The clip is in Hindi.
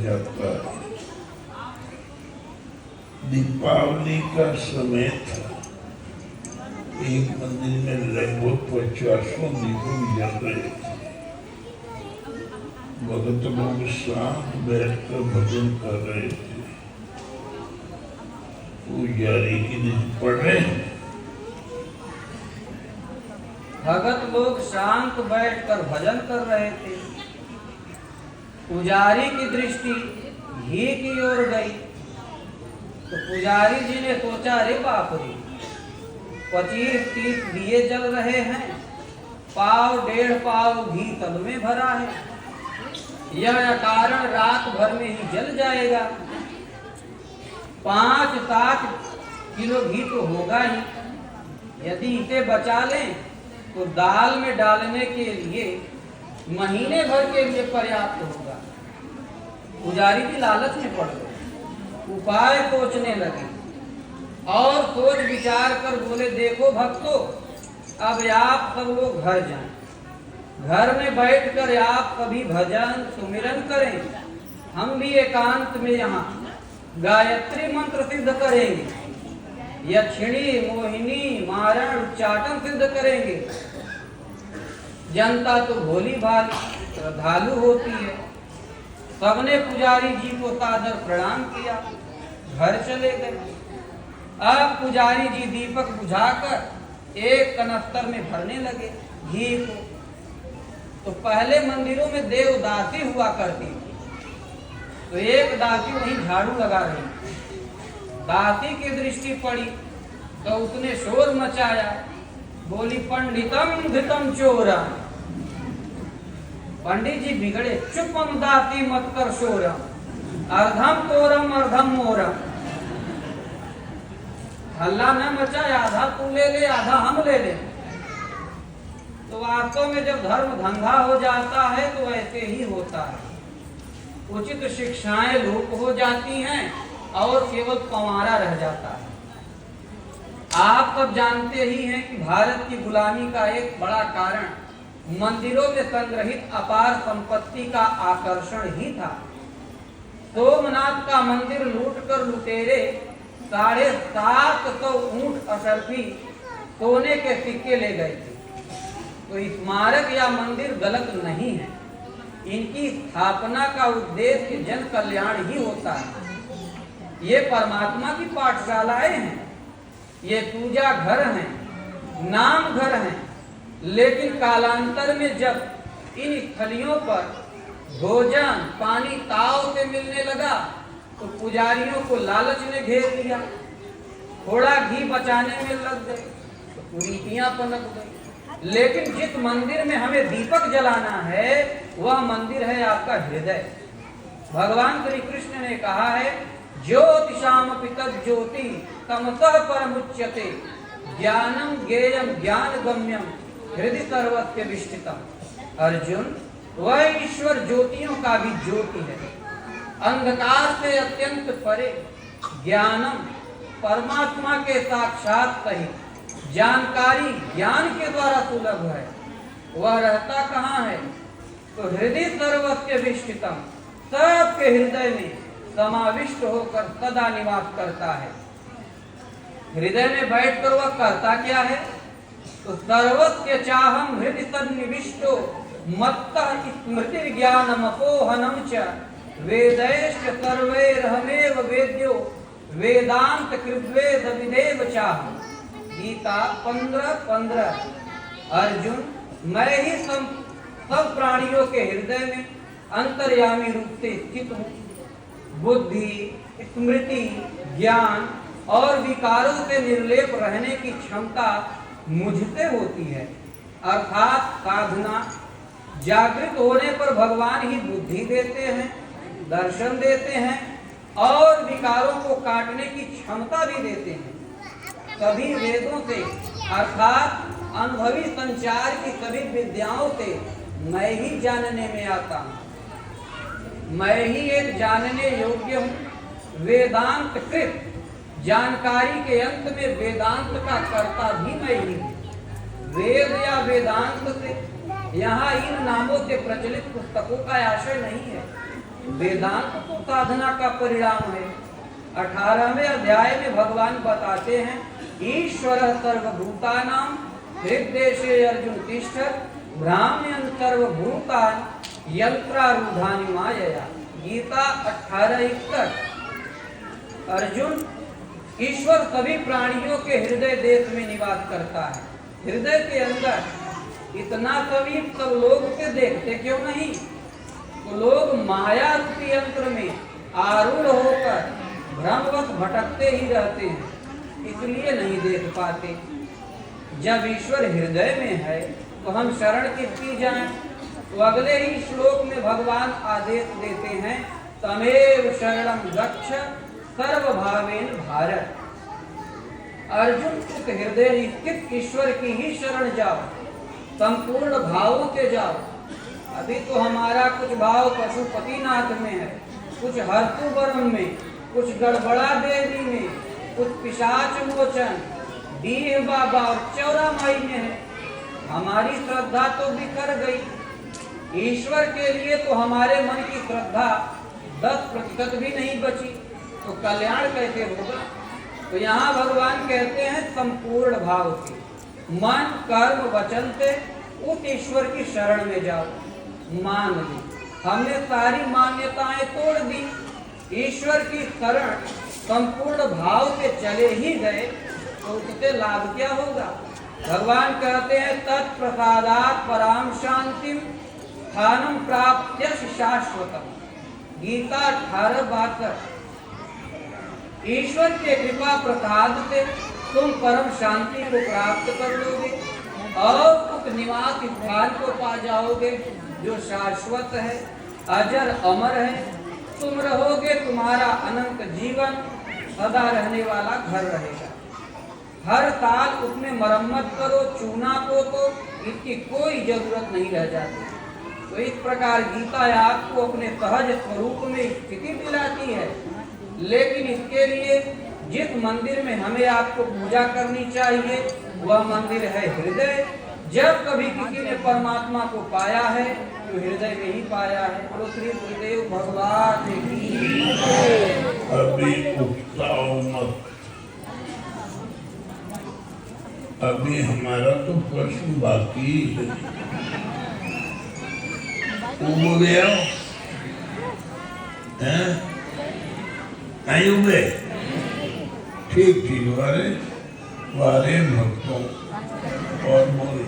जाता है। दीपावली का समय था, एक मंदिर में लगभग 50 दीप जल रहे थे। भगत लोग शांत बैठकर भजन कर रहे थे। पुजारी की दीप पढ़ रहे हैं। भगत लोग शांत बैठकर भजन कर रहे थे। पुजारी की दृष्टि घी की ओर गई तो पुजारी जी ने सोचा, अरे बाप रे, 25-30 दिए जल रहे हैं, पाव 1.5 पाव घी तल में भरा है, यह कारण रात भर में ही जल जाएगा। 5-7 किलो घी तो होगा ही। यदि इसे बचा लें तो दाल में डालने के लिए महीने भर के लिए पर्याप्त होगा। पुजारी की लालच में पड़ गए, उपाय सोचने लगे और सोच विचार कर बोले, देखो भक्तों, अब आप सब लोग घर जाएं, घर में बैठकर आप कभी भजन सुमिरन करें, हम भी एकांत में यहाँ गायत्री मंत्र सिद्ध करेंगे, यक्षिणी मोहिनी मारण उच्चाटन सिद्ध करेंगे। जनता तो भोली भाली श्रद्धालु होती है। सबने पुजारी जी को सादर प्रणाम किया, घर चले गए। अब पुजारी जी दीपक बुझाकर एक कनस्तर में भरने लगे घी को। तो पहले मंदिरों में देवदासी हुआ करती थी, तो एक दासी वहीं झाड़ू लगा रही थी। दासी की दृष्टि पड़ी तो उसने शोर मचाया, बोली, पंडितम घृतम चोरा। पंडित जी बिगड़े, चुपम दासी मत कर शोरम, अर्धम तोरम अर्धम मोरम। हल्ला न मचाए, आधा तू ले ले आधा हम ले ले। तो वास्तव में जब धर्म धंधा हो जाता है तो ऐसे ही होता है। उचित शिक्षाएं लोप हो जाती हैं और केवल पवारा रह जाता है। आप सब जानते ही हैं कि भारत की गुलामी का एक बड़ा कारण मंदिरों में संग्रहित अपार संपत्ति का आकर्षण ही था। सोमनाथ का मंदिर लूटकर लुटेरे 750 ऊंट अशर्फी सोने के सिक्के ले गए थे। तो स्मारक या मंदिर गलत नहीं है, इनकी स्थापना का उद्देश्य जन कल्याण ही होता है। ये परमात्मा की पाठशालाएं हैं, ये पूजा घर हैं, नाम घर हैं। लेकिन कालांतर में जब इन स्थलियों पर भोजन पानी ताव से मिलने लगा तो पुजारियों को लालच ने घेर लिया, थोड़ा घी बचाने में लग गए तो कुरीतियां पनप गई। लेकिन जिस मंदिर में हमें दीपक जलाना है वह मंदिर है आपका हृदय। भगवान श्री कृष्ण ने कहा है, ज्योतिषामपि तज्ज्योति तमसः परमुच्यते, ज्ञानम ज्ञेयम ज्ञान गम्यम हृदय सर्वस्य विष्टितम। अर्जुन, वह ईश्वर ज्योतियों का भी ज्योति है, अंधकार से अत्यंत परे, ज्ञानम परमात्मा के साक्षात सहित जानकारी ज्ञान के द्वारा सुलभ है। वह रहता कहाँ है? तो हृदय सर्वस्य विष्टितम, सबके हृदय में समाविष्ट होकर सदा निवास करता है। हृदय में बैठकर वह करता क्या है? तो सर्वस्य चाहम हृदय सन्निविष्टो मत्तः स्मृति ज्ञानम अपोहनम च वेदैश्च सर्वैरहमेव वेद्यो वेदांत कृद्वेद विदेव चाहम। गीता 15:15। अर्जुन, मैं ही सब प्राणियों के हृदय में अंतर्यामी रूप से स्थित हूँ। बुद्धि, स्मृति, ज्ञान और विकारों से निर्लेप रहने की क्षमता मुझसे होती है। अर्थात साधना जागृत होने पर भगवान ही बुद्धि देते हैं, दर्शन देते हैं और विकारों को काटने की क्षमता भी देते हैं। सभी वेदों से अर्थात अनुभवी संचार की सभी विद्याओं से मैं ही जानने में आता हूँ। मैं ही एक जानने योग्य हूँ। वेदांत कृत, जानकारी के अंत में वेदांत का कर्ता भी मैं ही हूँ। वेद या वेदांत से यहाँ इन नामों से प्रचलित पुस्तकों का आशय नहीं है। वेदांत तो साधना का परिणाम है। 18वें अध्याय में भगवान बताते हैं ईश्वर सर्वभूतानां हृदय अर्जुन तिष्ठत् ब्राह्मण सर्वभूतान यंत्रारूढ़ानि मायया। गीता 18:61। अर्जुन, ईश्वर सभी प्राणियों के हृदय देश में निवास करता है। हृदय के अंदर इतना समीप सब लोग उसे देखते क्यों नहीं? तो लोग माया रूपी यंत्र में आरूढ़ होकर भ्रमवश भटकते ही रहते हैं, इसलिए नहीं देख पाते। जब ईश्वर हृदय में है तो हम शरण किसकी जाएं? तो अगले ही श्लोक में भगवान आदेश देते हैं तमेव शरणं गच्छ सर्वभावेन भारत। अर्जुन, उस हृदय स्थित ईश्वर की ही शरण जाओ, संपूर्ण भावों से जाओ। अभी तो हमारा कुछ भाव पशुपतिनाथ में है, कुछ हरतुवरण में, कुछ गड़बड़ा देवी में, कुछ पिशाच मोचन, डीह बाबा और चौरा माई में है। हमारी श्रद्धा तो बिखर गई। ईश्वर के लिए तो हमारे मन की श्रद्धा 10% भी नहीं बची, तो कल्याण कैसे होगा? तो यहाँ भगवान कहते हैं संपूर्ण भाव से, मन कर्म वचन से उस ईश्वर की शरण में जाओ। मान ली हमने सारी मान्यताएं तोड़ दी, ईश्वर की शरण संपूर्ण भाव से चले ही गए तो उससे लाभ क्या होगा? भगवान कहते हैं तत्प्रसादात् पराम शांतिम स्थानम प्राप्त्य शाश्वतम। गीता 18:62। ईश्वर के कृपा प्रसाद से तुम परम शांति को प्राप्त कर लोगे और उस निवास स्थान को पा जाओगे जो शाश्वत है, अजर अमर है। तुम रहोगे, तुम्हारा अनंत जीवन सदा रहने वाला घर रहेगा। हर साल उसमें मरम्मत करो, चूना पोतो, इसकी कोई जरूरत नहीं रह जाती। तो इस प्रकार गीता आपको अपने सहज स्वरूप में स्थिति दिलाती है। लेकिन इसके लिए जिस मंदिर में हमें आपको पूजा करनी चाहिए वह मंदिर है हृदय। जब कभी किसी ने परमात्मा को पाया है तो हृदय में ही पाया है। तो श्री गुरुदेव भगवान की अभी उकताओ मत। अभी हमारा तो प्रश्न बाकी है। उब गया हैं? नहीं उबे? ठीक ठीक वारे वारे भक्तों और बोले